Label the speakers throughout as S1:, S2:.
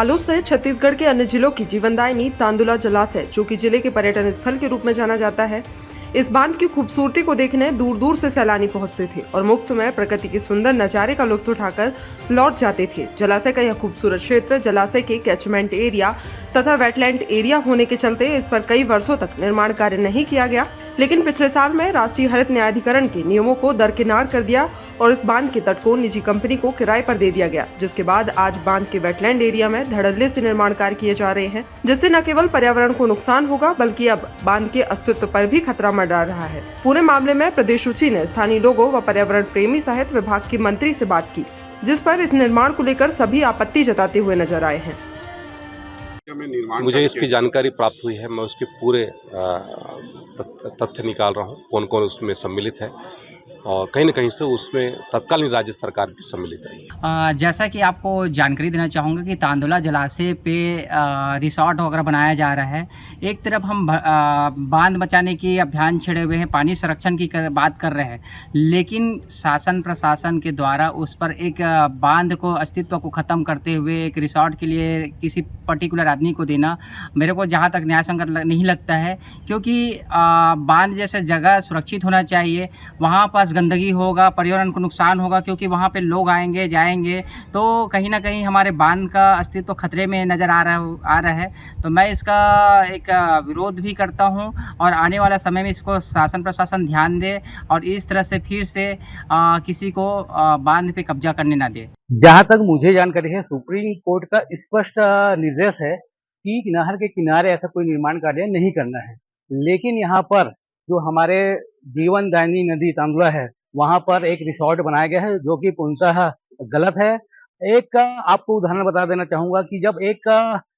S1: बालोद सहित छत्तीसगढ़ के अन्य जिलों की जीवनदायिनी तांदुला जलाशय, जो कि जिले के पर्यटन स्थल के रूप में जाना जाता है, इस बांध की खूबसूरती को देखने दूर दूर से सैलानी पहुंचते थे और मुफ्त में प्रकृति के सुंदर नजारे का लुत्फ उठाकर लौट जाते थे। जलाशय का यह खूबसूरत क्षेत्र जलाशय के कैचमेंट एरिया तथा वेटलैंड एरिया होने के चलते इस पर कई वर्षों तक निर्माण कार्य नहीं किया गया, लेकिन पिछले साल में राष्ट्रीय हरित न्यायाधिकरण के नियमों को दरकिनार कर दिया और इस बांध के तट को निजी कंपनी को किराए पर दे दिया गया, जिसके बाद आज बांध के वेटलैंड एरिया में धड़ल्ले से निर्माण कार्य किए जा रहे हैं, जिससे न केवल पर्यावरण को नुकसान होगा बल्कि अब बांध के अस्तित्व पर भी खतरा मंडरा रहा है। पूरे मामले में प्रदेश उच्च ने स्थानीय लोगों व पर्यावरण प्रेमी सहित विभाग की मंत्री से बात की, जिस पर इस निर्माण को लेकर सभी आपत्ति जताते हुए नजर आए हैं।
S2: मुझे इसकी जानकारी प्राप्त हुई है, मैं उसके पूरे तथ्य निकाल रहा हूँ, कौन कौन उसमें सम्मिलित है और कहीं न कहीं से उसमें तत्कालीन राज्य सरकार भी सम्मिलित है।
S3: जैसा कि आपको जानकारी देना चाहूँगा कि तांदुला जलाशय पे रिसोर्ट वगैरह बनाया जा रहा है। एक तरफ हम बांध बचाने की अभियान छेड़े हुए हैं, पानी संरक्षण की बात कर रहे हैं, लेकिन शासन प्रशासन के द्वारा उस पर एक बांध को अस्तित्व को ख़त्म करते हुए एक रिसोर्ट के लिए किसी पर्टिकुलर आदमी को देना मेरे को जहाँ तक न्यायसंगत नहीं लगता है, क्योंकि बांध जैसे जगह सुरक्षित होना चाहिए। वहाँ पास गंदगी होगा, पर्यावरण को नुकसान होगा, क्योंकि वहाँ पे लोग आएंगे जाएंगे तो कहीं ना कहीं हमारे बांध का अस्तित्व खतरे में नज़र आ रहा है। तो मैं इसका एक विरोध भी करता हूँ और आने वाला समय में इसको शासन प्रशासन ध्यान दे और इस तरह से फिर से किसी को बांध पे कब्जा करने ना दे।
S4: जहाँ तक मुझे जानकारी है, सुप्रीम कोर्ट का स्पष्ट निर्देश है कि नहर के किनारे ऐसा कोई निर्माण कार्य नहीं करना है, लेकिन यहाँ पर जो हमारे जीवनदायिनी नदी तांदुला है, वहाँ पर एक रिसोर्ट बनाया गया है जो कि पूर्णतः गलत है। एक आपको उदाहरण बता देना चाहूँगा कि जब एक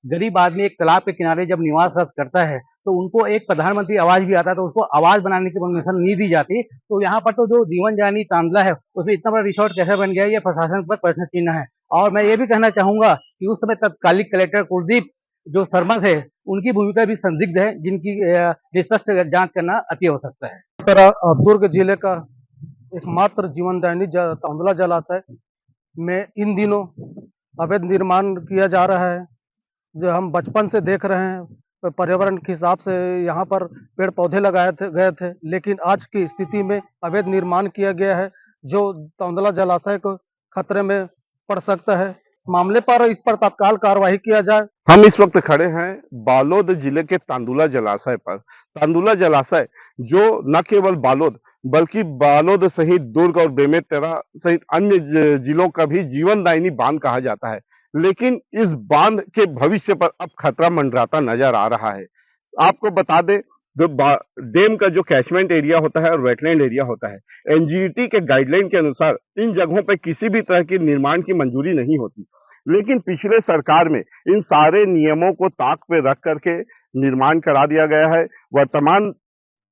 S4: गरीब आदमी एक तालाब के किनारे जब निवास करता है तो उनको एक प्रधानमंत्री आवास भी आता है, तो उसको आवास बनाने की परमिशन नहीं दी जाती। तो यहाँ पर तो जो जीवनदायिनी तांदुला है उसमें इतना बड़ा रिसोर्ट कैसे बन गया, ये प्रशासन पर प्रश्न चिन्ह है। और मैं ये भी कहना चाहूँगा कि उस समय तत्कालिक कलेक्टर कुलदीप जो शर्मा थे, उनकी भूमिका भी संदिग्ध है, जिनकी निष्पक्ष जांच करना अति आवश्यकता है।
S5: दुर्ग जिले का एकमात्र जीवनदायिनी तांदुला जलाशय में इन दिनों अवैध निर्माण किया जा रहा है, जो हम बचपन से देख रहे हैं। पर्यावरण के हिसाब से यहाँ पर पेड़ पौधे लगाए गए थे, लेकिन आज की स्थिति में अवैध निर्माण किया गया है जो तांदुला जलाशय को खतरे में पड़ सकता है। मामले पर इस पर तत्काल कार्रवाई किया जाए।
S6: हम इस वक्त खड़े हैं बालोद जिले के तांदुला जलाशय पर। तांदुला जलाशय जो न केवल बालोद बल्कि बालोद सहित दुर्ग और बेमेतरा सहित अन्य जिलों का भी जीवनदायिनी बांध कहा जाता है, लेकिन इस बांध के भविष्य पर अब खतरा मंडराता नजर आ रहा है। आपको बता दें, जो डैम का जो कैचमेंट एरिया होता है और वेटलैंड एरिया होता है, एनजीटी के गाइडलाइन के अनुसार इन जगहों पर किसी भी तरह की निर्माण की मंजूरी नहीं होती, लेकिन पिछले सरकार में इन सारे नियमों को ताक पे रख करके निर्माण करा दिया गया है। वर्तमान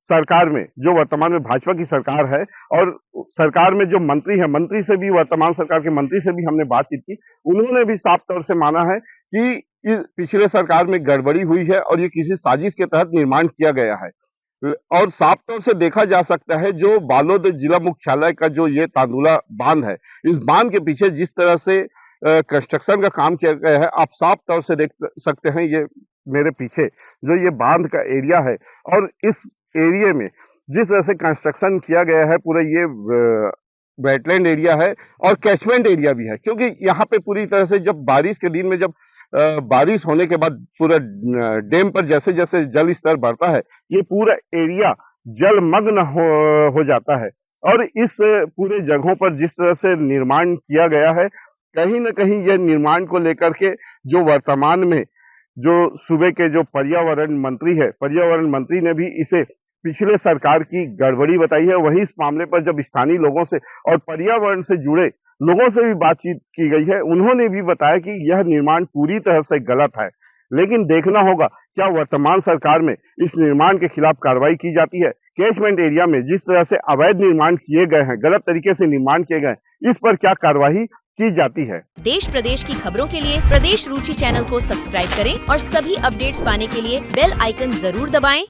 S6: सरकार में, जो वर्तमान में भाजपा की सरकार है, और सरकार में जो मंत्री है, मंत्री से भी, वर्तमान सरकार के मंत्री से भी हमने बातचीत की, उन्होंने भी साफ तौर से माना है कि इस पिछले सरकार में गड़बड़ी हुई है और ये किसी साजिश के तहत निर्माण किया गया है। और साफ तौर से देखा जा सकता है, जो बालोद जिला मुख्यालय का जो ये तांदुला बांध है, इस बांध के पीछे जिस तरह से कंस्ट्रक्शन का काम किया गया है, आप साफ तौर से देख सकते हैं। ये मेरे पीछे जो ये बांध का एरिया है और इस एरिया में जिस तरह से कंस्ट्रक्शन किया गया है, पूरा ये वेटलैंड एरिया है और कैचमेंट एरिया भी है, क्योंकि यहाँ पे पूरी तरह से जब बारिश के दिन में जब बारिश होने के बाद पूरा डैम पर जैसे जैसे जल स्तर बढ़ता है, ये पूरा एरिया जलमग्न हो जाता है। और इस पूरे जगहों पर जिस तरह से निर्माण किया गया है, कहीं न कहीं यह निर्माण को लेकर के जो वर्तमान में जो सूबे के जो पर्यावरण मंत्री है, पर्यावरण मंत्री ने भी इसे पिछले सरकार की गड़बड़ी बताई है। वहीं इस मामले पर जब स्थानीय लोगों से और पर्यावरण से जुड़े लोगों से भी बातचीत की गई है, उन्होंने भी बताया कि यह निर्माण पूरी तरह से गलत है। लेकिन देखना होगा क्या वर्तमान सरकार में इस निर्माण के खिलाफ कार्रवाई की जाती है। कैचमेंट एरिया में जिस तरह से अवैध निर्माण किए गए हैं, गलत तरीके से निर्माण किए गए, इस पर क्या कार्रवाई की जाती है।
S7: देश प्रदेश की खबरों के लिए प्रदेश रुचि चैनल को सब्सक्राइब करें और सभी अपडेट्स पाने के लिए बेल आइकन जरूर दबाएं।